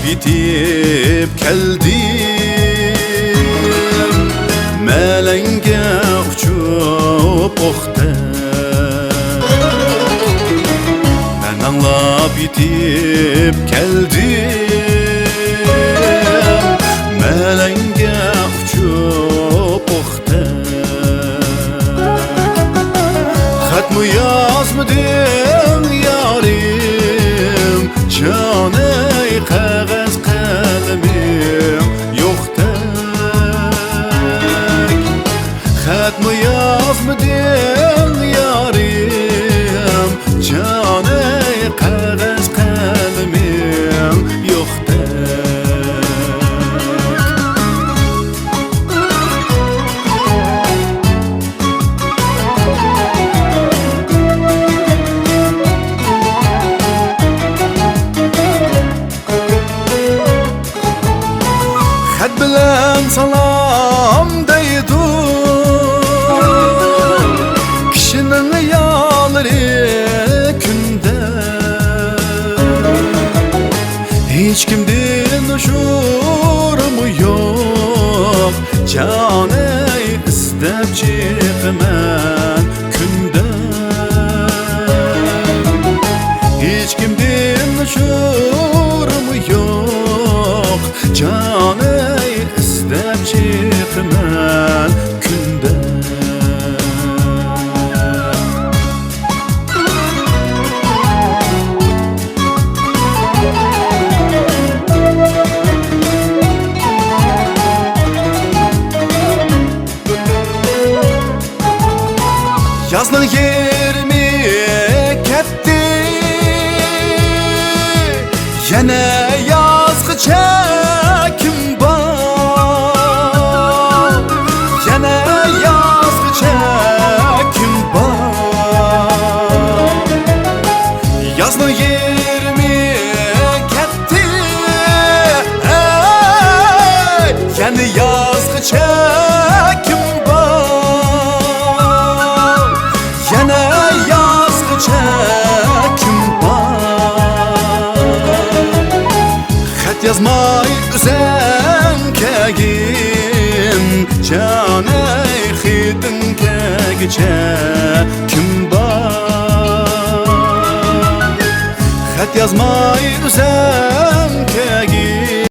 bitip keldim, melenge uçup oxte. Ben anlap bitip keldim, melenge uçup oxte. Xat mı yazmadın yarim, canı qağız qalemim yok tek. Xat mı yazmadın yarim, canı qağız qalemim yok tek. Xat bilen salam deydu, kişinin yalları günde. Hiç kimden uçurumu yok, canı istep çıkman günde. Hiç kimden uçurumu yok, canı istep çıkman günde. Yazın yerimi ketdi, yine yazgı çekim var, yine yazgı çekim var. Yazın yerimi ketdi, hey, yine yazgı çekim var, yine yazgı çekim var. Xat yazmay üzen kegin, canı xidin kegice kim var. Xat yazmay üzen